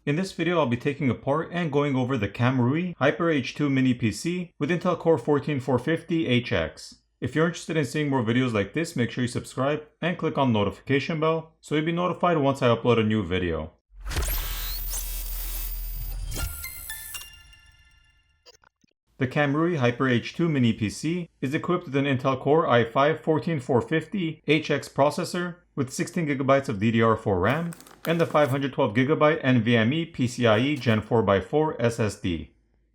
In this video, I'll be taking apart and going over the KAMRUI Hyper H2 mini PC with Intel Core 14450HX. If you're interested in seeing more videos like this, make sure you subscribe and click on the notification bell so you'll be notified once I upload a new video. The KAMRUI Hyper H2 mini PC is equipped with an Intel Core i5-14450HX processor with 16GB of DDR4 RAM and the 512GB NVMe PCIe Gen 4x4 SSD.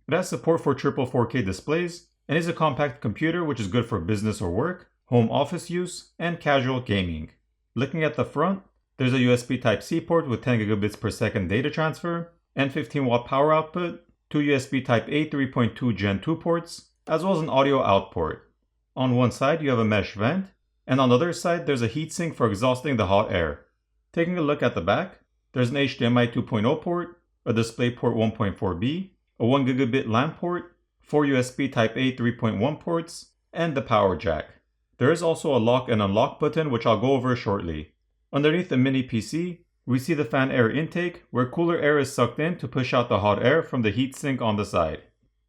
It has support for triple 4K displays and is a compact computer which is good for business or work, home office use, and casual gaming. Looking at the front, there's a USB Type-C port with 10GB per second data transfer and 15W power output, two USB Type-A 3.2 Gen 2 ports, as well as an audio out port. On one side you have a mesh vent, and on the other side there's a heatsink for exhausting the hot air. Taking a look at the back, there's an HDMI 2.0 port, a DisplayPort 1.4b, a 1GB LAN port, four USB Type-A 3.1 ports, and the power jack. There is also a lock and unlock button which I'll go over shortly. Underneath the mini PC, we see the fan air intake where cooler air is sucked in to push out the hot air from the heatsink on the side.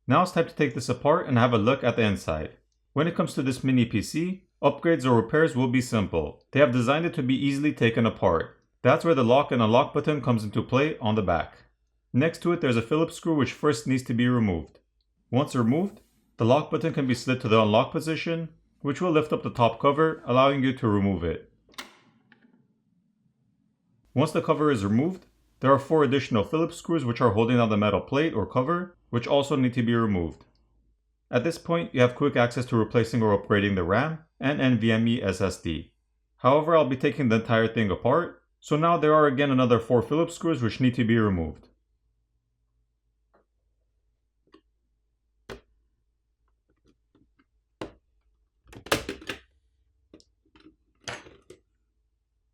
Now it's time to take this apart and have a look at the inside. When it comes to this mini PC, upgrades or repairs will be simple. They have designed it to be easily taken apart. That's where the lock and unlock button comes into play on the back. Next to it there's a Phillips screw which first needs to be removed. Once removed, the lock button can be slid to the unlock position, which will lift up the top cover, allowing you to remove it. Once the cover is removed, there are four additional Phillips screws which are holding on the metal plate or cover, which also need to be removed. At this point, you have quick access to replacing or upgrading the RAM and NVMe SSD. However, I'll be taking the entire thing apart, so now there are again another four Phillips screws which need to be removed.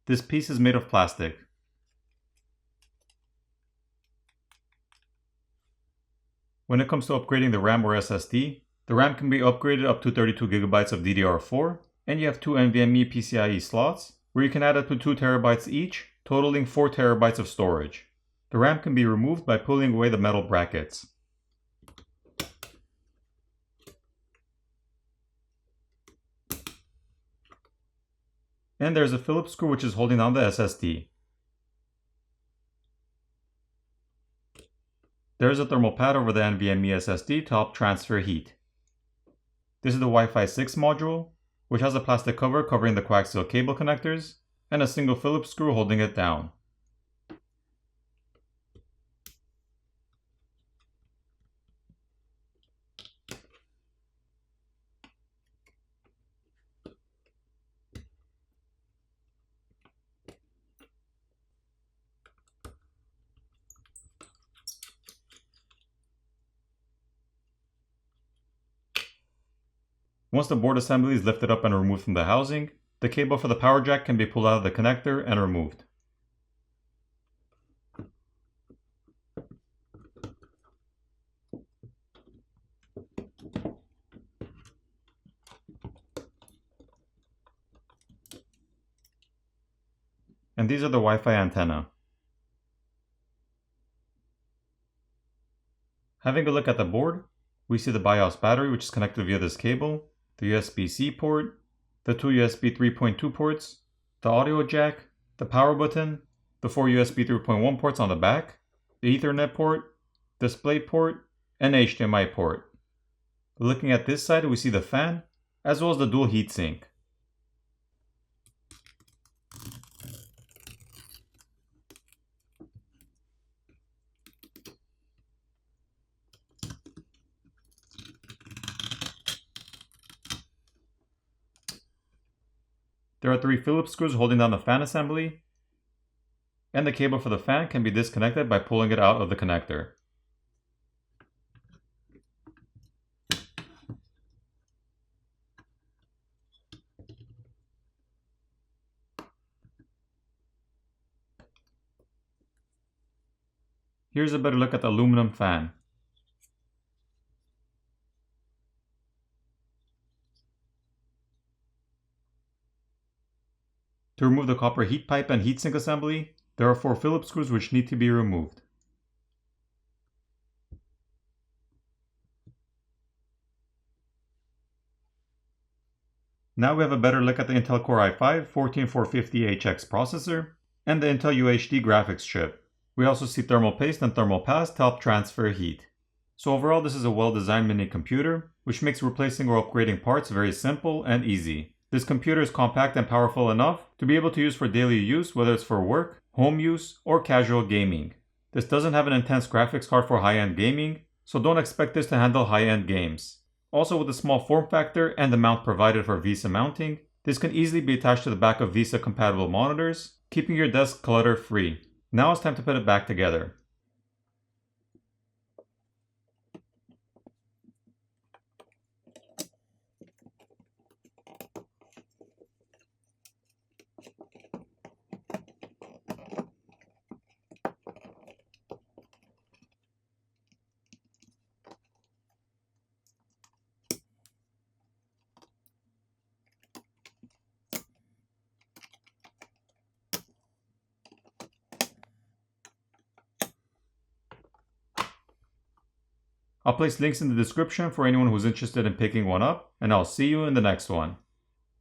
This piece is made of plastic. When it comes to upgrading the RAM or SSD, the RAM can be upgraded up to 32GB of DDR4, and you have two NVMe PCIe slots, where you can add up to 2TB each, totaling 4TB of storage. The RAM can be removed by pulling away the metal brackets. And there's a Phillips screw which is holding on the SSD. There is a thermal pad over the NVMe SSD to help transfer heat. This is the Wi-Fi 6 module, which has a plastic cover covering the coaxial cable connectors, and a single Phillips screw holding it down. Once the board assembly is lifted up and removed from the housing, the cable for the power jack can be pulled out of the connector and removed. And these are the Wi-Fi antenna. Having a look at the board, we see the BIOS battery which is connected via this cable, the USB-C port, the two USB 3.2 ports, the audio jack, the power button, the four USB 3.1 ports on the back, the Ethernet port, display port, and HDMI port. Looking at this side, we see the fan, as well as the dual heatsink. There are three Phillips screws holding down the fan assembly, and the cable for the fan can be disconnected by pulling it out of the connector. Here's a better look at the aluminum fan. To remove the copper heat pipe and heatsink assembly, there are 4 Phillips screws which need to be removed. Now we have a better look at the Intel Core i5-14450HX processor and the Intel UHD graphics chip. We also see thermal paste and thermal pass to help transfer heat. So overall, this is a well-designed mini computer, which makes replacing or upgrading parts very simple and easy. This computer is compact and powerful enough to be able to use for daily use, whether it's for work, home use, or casual gaming. This doesn't have an intense graphics card for high-end gaming, so don't expect this to handle high-end games. Also, with the small form factor and the mount provided for VESA mounting, this can easily be attached to the back of VESA-compatible monitors, keeping your desk clutter-free. Now it's time to put it back together. I'll place links in the description for anyone who's interested in picking one up, and I'll see you in the next one.